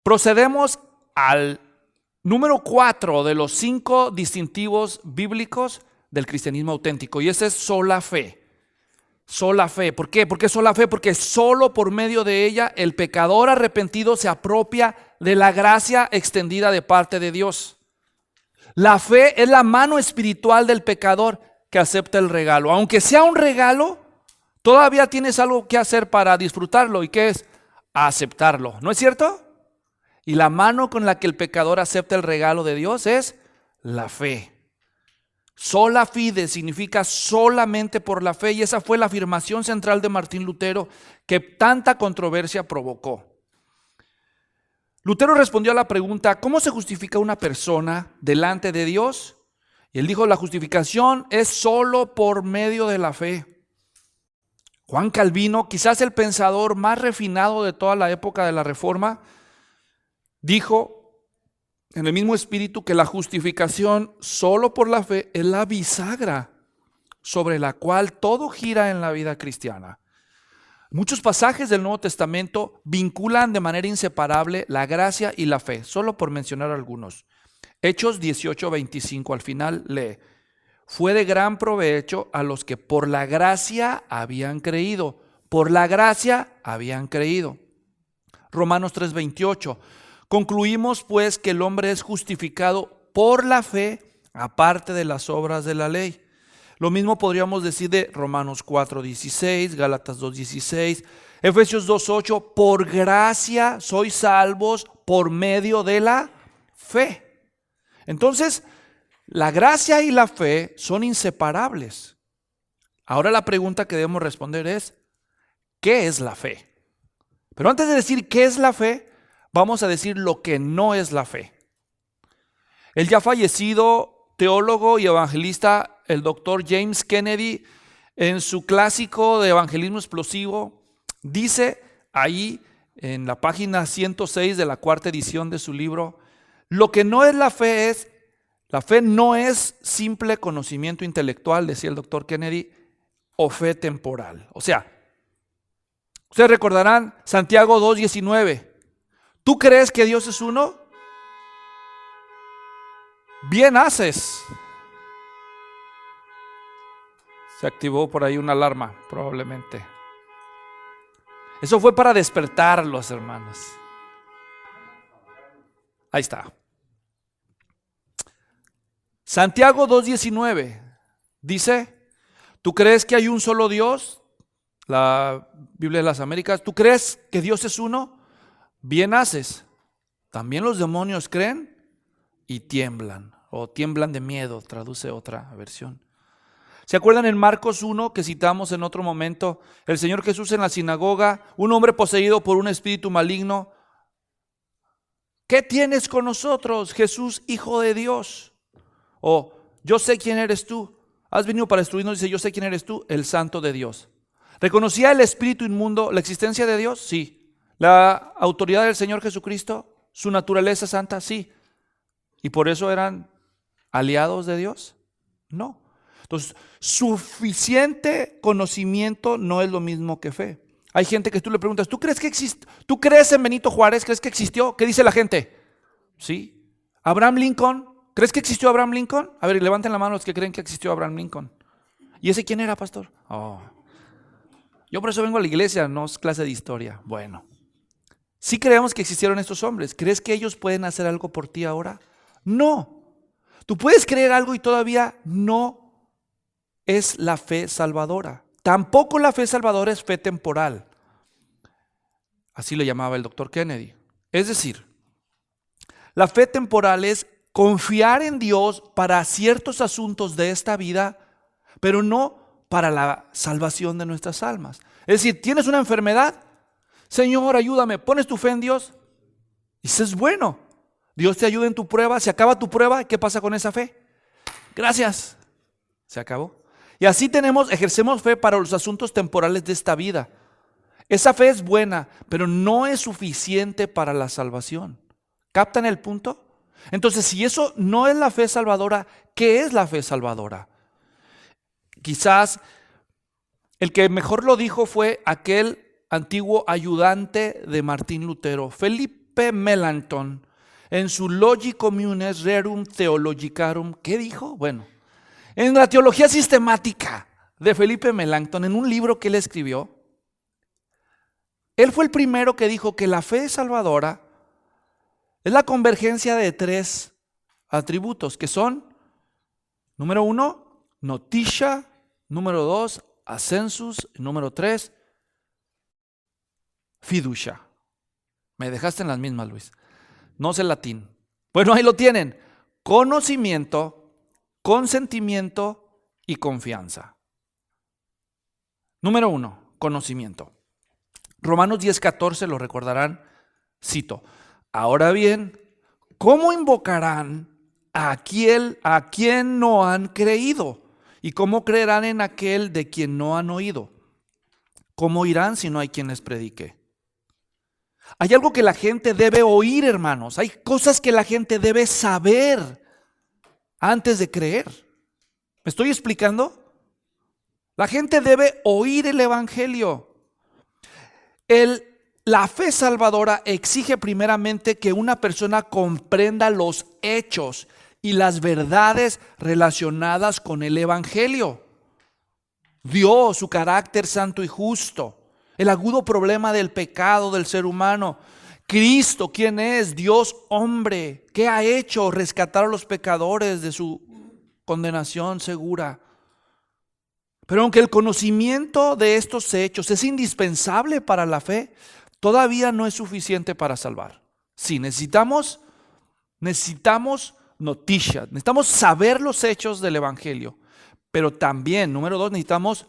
Procedemos al número 4 de los 5 distintivos bíblicos del cristianismo auténtico, y ese es sola fe. Sola fe. ¿Por qué? ¿Por qué sola fe? Porque solo por medio de ella el pecador arrepentido se apropia de la gracia extendida de parte de Dios. La fe es la mano espiritual del pecador que acepta el regalo. Aunque sea un regalo, todavía tienes algo que hacer para disfrutarlo. ¿Y qué es? Aceptarlo. ¿No es cierto? Y la mano con la que el pecador acepta el regalo de Dios es la fe. Sola fide significa solamente por la fe, y esa fue la afirmación central de Martín Lutero que tanta controversia provocó. Lutero respondió a la pregunta: ¿cómo se justifica una persona delante de Dios? Y él dijo: la justificación es solo por medio de la fe. Juan Calvino, quizás el pensador más refinado de toda la época de la Reforma, dijo en el mismo espíritu que la justificación solo por la fe es la bisagra sobre la cual todo gira en la vida cristiana. Muchos pasajes del Nuevo Testamento vinculan de manera inseparable la gracia y la fe, solo por mencionar algunos. Hechos 18:25, al final lee: fue de gran provecho a los que por la gracia habían creído. Por la gracia habían creído. Romanos 3:28, concluimos pues que el hombre es justificado por la fe aparte de las obras de la ley. Lo mismo podríamos decir de Romanos 4:16, Gálatas 2:16, Efesios 2:8, por gracia sois salvos por medio de la fe. Entonces, la gracia y la fe son inseparables. Ahora la pregunta que debemos responder es: ¿qué es la fe? Pero antes de decir qué es la fe, vamos a decir lo que no es la fe. El ya fallecido teólogo y evangelista, el doctor James Kennedy, en su clásico de evangelismo explosivo, dice ahí en la página 106 de la 4ª edición de su libro: lo que no es la fe es, la fe no es simple conocimiento intelectual, decía el doctor Kennedy, o fe temporal. O sea, ustedes recordarán Santiago 2:19. ¿Tú crees que Dios es uno? Bien haces. Se activó por ahí una alarma, probablemente. Eso fue para despertarlos, hermanos. Ahí está. Santiago 2:19 dice: ¿tú crees que hay un solo Dios? La Biblia de las Américas. ¿Tú crees que Dios es uno? Bien haces. También los demonios creen y tiemblan, o tiemblan de miedo, traduce otra versión. ¿Se acuerdan en Marcos 1 que citamos en otro momento? El Señor Jesús en la sinagoga, un hombre poseído por un espíritu maligno. ¿Qué tienes con nosotros, Jesús, Hijo de Dios? O yo sé quién eres tú. Has venido para destruirnos. Dice: yo sé quién eres tú, el Santo de Dios. ¿Reconocía el espíritu inmundo la existencia de Dios? Sí. ¿La autoridad del Señor Jesucristo? ¿Su naturaleza santa? Sí. ¿Y por eso eran aliados de Dios? No. Entonces, suficiente conocimiento no es lo mismo que fe. Hay gente que tú le preguntas: ¿tú crees que existe? ¿Tú crees en Benito Juárez? ¿Crees que existió? ¿Qué dice la gente? Sí. ¿Abraham Lincoln? ¿Crees que existió Abraham Lincoln? A ver, levanten la mano los que creen que existió Abraham Lincoln. ¿Y ese quién era, pastor? Yo por eso vengo a la iglesia, no es clase de historia. Bueno, sí creemos que existieron estos hombres. ¿Crees que ellos pueden hacer algo por ti ahora? No. Tú puedes creer algo y todavía no es la fe salvadora. Tampoco la fe salvadora es fe temporal. Así le llamaba el doctor Kennedy. Es decir, la fe temporal es confiar en Dios para ciertos asuntos de esta vida, pero no para la salvación de nuestras almas. Es decir, tienes una enfermedad, Señor, ayúdame, pones tu fe en Dios. Y eso es bueno. Dios te ayuda en tu prueba, se acaba tu prueba, ¿qué pasa con esa fe? Gracias, se acabó. Y así ejercemos fe para los asuntos temporales de esta vida. Esa fe es buena, pero no es suficiente para la salvación. ¿Captan el punto? Entonces, si eso no es la fe salvadora, ¿qué es la fe salvadora? Quizás el que mejor lo dijo fue aquel antiguo ayudante de Martín Lutero, Felipe Melanchthon, en su Logi Communes Rerum Theologicarum, ¿qué dijo? Bueno, en la teología sistemática de Felipe Melanchthon, en un libro que él escribió, él fue el primero que dijo que la fe salvadora es la convergencia de 3 atributos, que son, número 1, noticia, número 2, ascensus, número 3, fiducia. Me dejaste en las mismas, Luis. No sé latín. Bueno, ahí lo tienen. Conocimiento, consentimiento y confianza. Número 1, conocimiento. Romanos 10:14, lo recordarán, cito: ahora bien, ¿cómo invocarán a quien no han creído? ¿Y cómo creerán en aquel de quien no han oído? ¿Cómo irán si no hay quien les predique? Hay algo que la gente debe oír, hermanos. Hay cosas que la gente debe saber antes de creer. ¿Me estoy explicando? La gente debe oír el evangelio. La fe salvadora exige primeramente que una persona comprenda los hechos y las verdades relacionadas con el evangelio. Dios, su carácter santo y justo, el agudo problema del pecado del ser humano, Cristo, ¿quién es? Dios hombre, ¿qué ha hecho? Rescatar a los pecadores de su condenación segura. Pero aunque el conocimiento de estos hechos es indispensable para la fe, todavía no es suficiente para salvar. Sí, necesitamos noticias, necesitamos saber los hechos del evangelio, pero también, número 2, necesitamos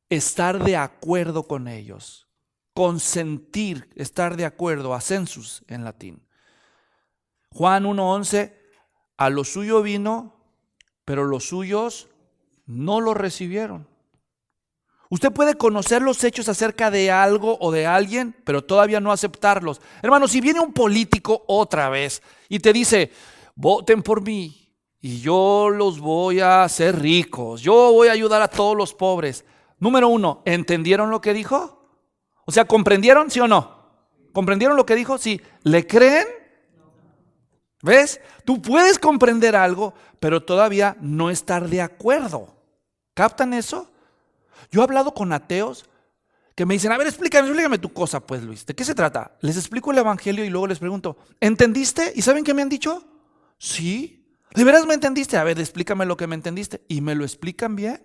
estar de acuerdo con ellos, consentir, estar de acuerdo, assensus en latín. Juan 1:11, a lo suyo vino, pero los suyos no lo recibieron. Usted puede conocer los hechos acerca de algo o de alguien, pero todavía no aceptarlos. Hermano, si viene un político otra vez y te dice, voten por mí y yo los voy a hacer ricos, yo voy a ayudar a todos los pobres. Número 1, ¿entendieron lo que dijo? O sea, ¿comprendieron, sí o no? ¿Comprendieron lo que dijo? Sí. ¿Le creen? ¿Ves? Tú puedes comprender algo, pero todavía no estar de acuerdo. ¿Captan eso? Yo he hablado con ateos que me dicen, a ver, explícame tu cosa, pues, Luis. ¿De qué se trata? Les explico el evangelio y luego les pregunto, ¿entendiste? ¿Y saben qué me han dicho? Sí. ¿De veras me entendiste? A ver, explícame lo que me entendiste. ¿Y me lo explican bien?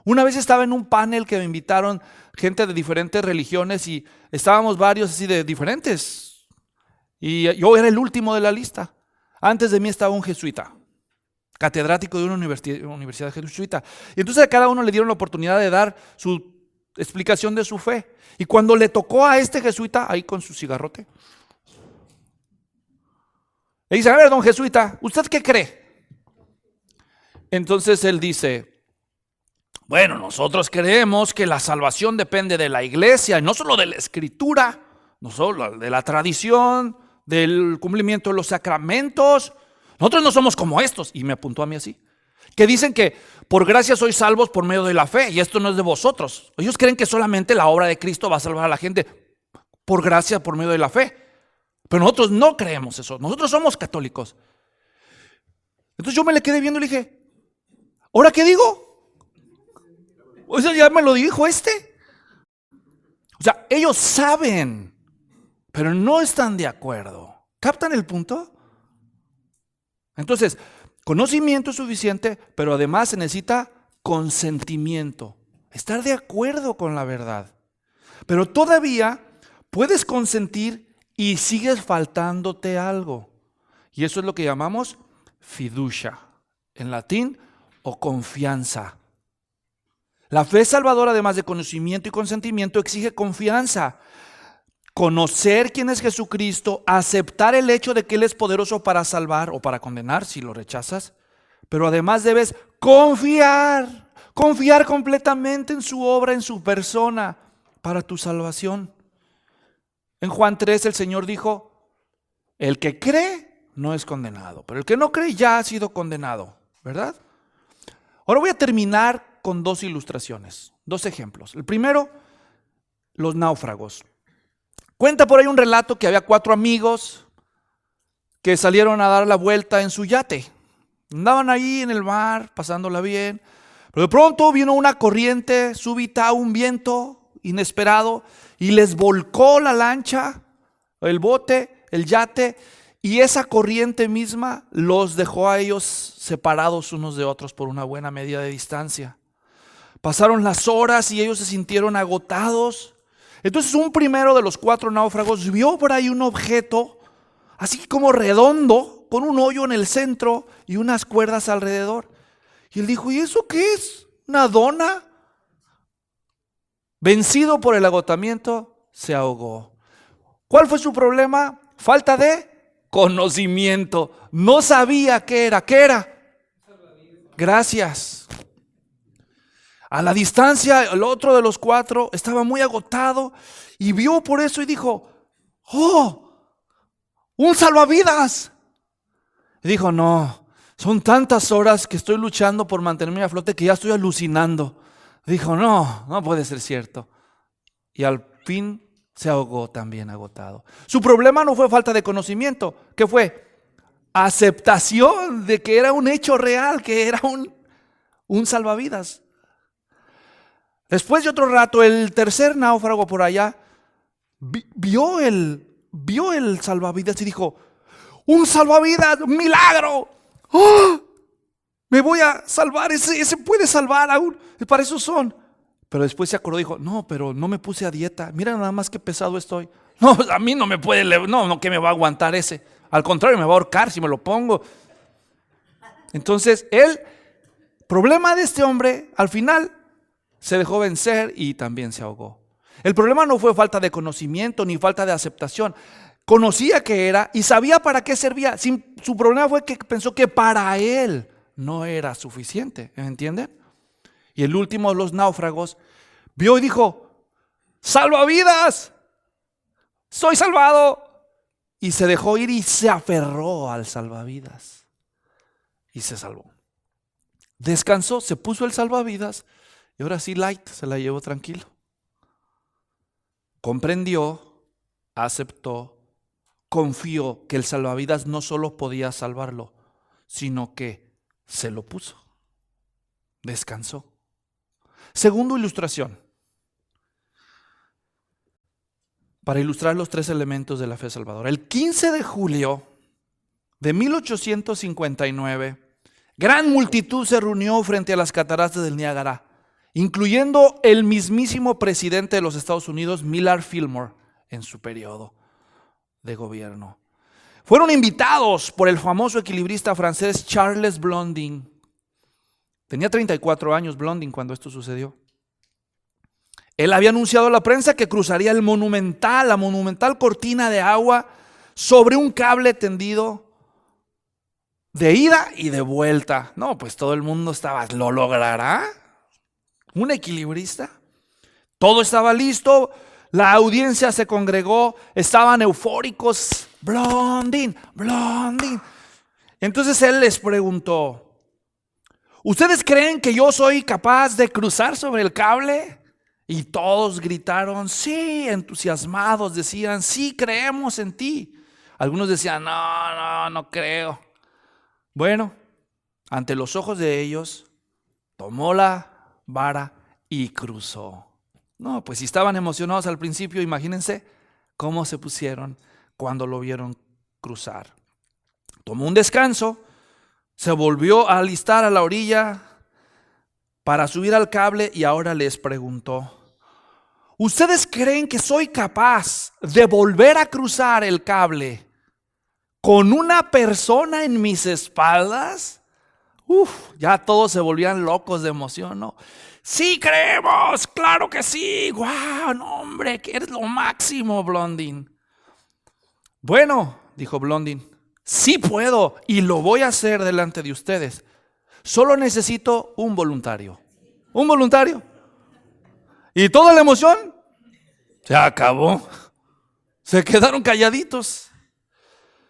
Una vez estaba en un panel que me invitaron gente de diferentes religiones y estábamos varios así de diferentes. Y yo era el último de la lista. Antes de mí estaba un jesuita, catedrático de una universidad jesuita. Y entonces a cada uno le dieron la oportunidad de dar su explicación de su fe. Y cuando le tocó a este jesuita, ahí con su cigarrote, le dice, a ver, don jesuita, ¿usted qué cree? Entonces él dice, bueno, nosotros creemos que la salvación depende de la iglesia, y no solo de la escritura, no solo de la tradición, del cumplimiento de los sacramentos. Nosotros no somos como estos, y me apuntó a mí así, que dicen que por gracia sois salvos por medio de la fe, y esto no es de vosotros. Ellos creen que solamente la obra de Cristo va a salvar a la gente por gracia, por medio de la fe. Pero nosotros no creemos eso, nosotros somos católicos. Entonces yo me le quedé viendo y le dije, ¿ahora qué digo? O sea, ya me lo dijo este. O sea, ellos saben, pero no están de acuerdo. ¿Captan el punto? Entonces, conocimiento es suficiente, pero además se necesita consentimiento, estar de acuerdo con la verdad. Pero todavía puedes consentir y sigues faltándote algo. Y eso es lo que llamamos fiducia, en latín, o confianza. La fe salvadora, además de conocimiento y consentimiento, exige confianza. Conocer quién es Jesucristo, aceptar el hecho de que Él es poderoso para salvar o para condenar si lo rechazas, pero además debes confiar completamente en su obra, en su persona, para tu salvación. En Juan 3 el Señor dijo, el que cree no es condenado, pero el que no cree ya ha sido condenado, ¿verdad? Ahora voy a terminar con 2 ilustraciones, 2 ejemplos. El primero, los náufragos. Cuenta por ahí un relato que había 4 amigos que salieron a dar la vuelta en su yate. Andaban ahí en el mar, pasándola bien, pero de pronto vino una corriente súbita, un viento inesperado, y les volcó la lancha, el bote, el yate, y esa corriente misma los dejó a ellos separados unos de otros por una buena medida de distancia. Pasaron las horas y ellos se sintieron agotados. Entonces un primero de los 4 náufragos vio por ahí un objeto, así como redondo, con un hoyo en el centro y unas cuerdas alrededor. Y él dijo, ¿y eso qué es? ¿Una dona? Vencido por el agotamiento, se ahogó. ¿Cuál fue su problema? Falta de conocimiento. No sabía qué era. ¿Qué era? Gracias. A la distancia, el otro de los 4 estaba muy agotado y vio por eso y dijo, ¡oh! ¡Un salvavidas! Y dijo, no, son tantas horas que estoy luchando por mantenerme a flote que ya estoy alucinando. Dijo, no puede ser cierto. Y al fin se ahogó también agotado. Su problema no fue falta de conocimiento. ¿Qué fue? Aceptación de que era un hecho real, que era un salvavidas. Después de otro rato, el tercer náufrago por allá vio el salvavidas y dijo, ¡un salvavidas! ¡Milagro! ¡Oh! Me voy a salvar, ese puede salvar aún, para eso son. Pero después se acordó y dijo, no, pero no me puse a dieta, mira nada más qué pesado estoy. No, a mí no me puede, no, que me va a aguantar ese. Al contrario, me va a ahorcar si me lo pongo. Entonces, el problema de este hombre, al final, se dejó vencer y también se ahogó. El problema no fue falta de conocimiento ni falta de aceptación. Conocía qué era y sabía para qué servía. Su problema fue que pensó que para él no era suficiente. ¿Me entienden? Y el último de los náufragos vio y dijo, ¡salvavidas! ¡Soy salvado! Y se dejó ir y se aferró al salvavidas. Y se salvó. Descansó, se puso el salvavidas y ahora sí light, se la llevó tranquilo. Comprendió, aceptó, confió que el salvavidas no solo podía salvarlo, sino que se lo puso. Descansó. Segunda ilustración. Para ilustrar los 3 elementos de la fe salvadora. El 15 de julio de 1859, gran multitud se reunió frente a las cataratas del Niágara, incluyendo el mismísimo presidente de los Estados Unidos, Millard Fillmore, en su periodo de gobierno. Fueron invitados por el famoso equilibrista francés Charles Blondin. Tenía 34 años Blondin cuando esto sucedió. Él había anunciado a la prensa que cruzaría la monumental cortina de agua sobre un cable tendido de ida y de vuelta. No, pues todo el mundo estaba, ¿lo logrará? ¿Un equilibrista? Todo estaba listo, la audiencia se congregó, estaban eufóricos. Blondin. Entonces él les preguntó, ¿ustedes creen que yo soy capaz de cruzar sobre el cable? Y todos gritaron, sí, entusiasmados, decían, sí, creemos en ti. Algunos decían, no creo. Bueno, ante los ojos de ellos, tomó la vara y cruzó. No, pues si estaban emocionados al principio, imagínense cómo se pusieron cuando lo vieron cruzar. Tomó un descanso, se volvió a alistar a la orilla para subir al cable y ahora les preguntó, ¿ustedes creen que soy capaz de volver a cruzar el cable con una persona en mis espaldas? Ya todos se volvían locos de emoción, ¿no? Sí, creemos, claro que sí. ¡Guau! No, hombre, que eres lo máximo, Blondin. Bueno, dijo Blondin, sí puedo y lo voy a hacer delante de ustedes. Solo necesito un voluntario. ¿Un voluntario? Y toda la emoción se acabó. Se quedaron calladitos.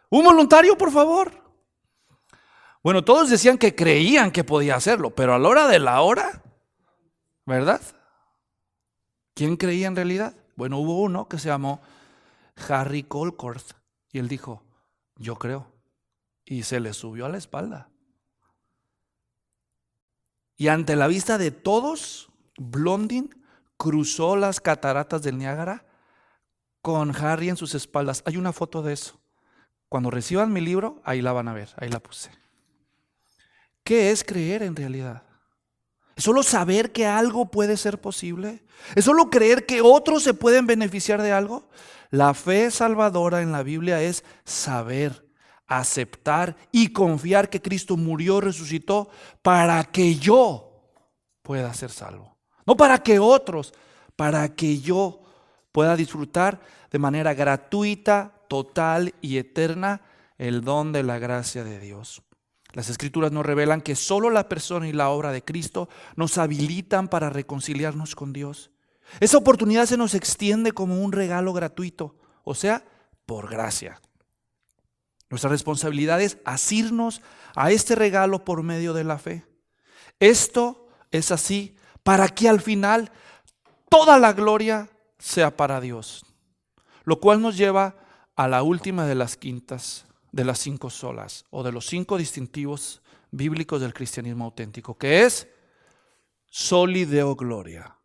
¿Un voluntario, por favor? Bueno, todos decían que creían que podía hacerlo, pero a la hora de la hora, ¿verdad? ¿Quién creía en realidad? Bueno, hubo uno que se llamó Harry Colcourt. Y él dijo, yo creo. Y se le subió a la espalda. Y ante la vista de todos, Blondin cruzó las cataratas del Niágara con Harry en sus espaldas. Hay una foto de eso. Cuando reciban mi libro, ahí la van a ver, ahí la puse. ¿Qué es creer en realidad? ¿Es solo saber que algo puede ser posible? ¿Es solo creer que otros se pueden beneficiar de algo? La fe salvadora en la Biblia es saber, aceptar y confiar que Cristo murió, resucitó para que yo pueda ser salvo. No para que otros, para que yo pueda disfrutar de manera gratuita, total y eterna el don de la gracia de Dios. Las Escrituras nos revelan que solo la persona y la obra de Cristo nos habilitan para reconciliarnos con Dios. Esa oportunidad se nos extiende como un regalo gratuito, o sea, por gracia. Nuestra responsabilidad es asirnos a este regalo por medio de la fe. Esto es así para que al final toda la gloria sea para Dios. Lo cual nos lleva a la última de las cinco solas, o de los 5 distintivos bíblicos del cristianismo auténtico, que es Soli Deo Gloria.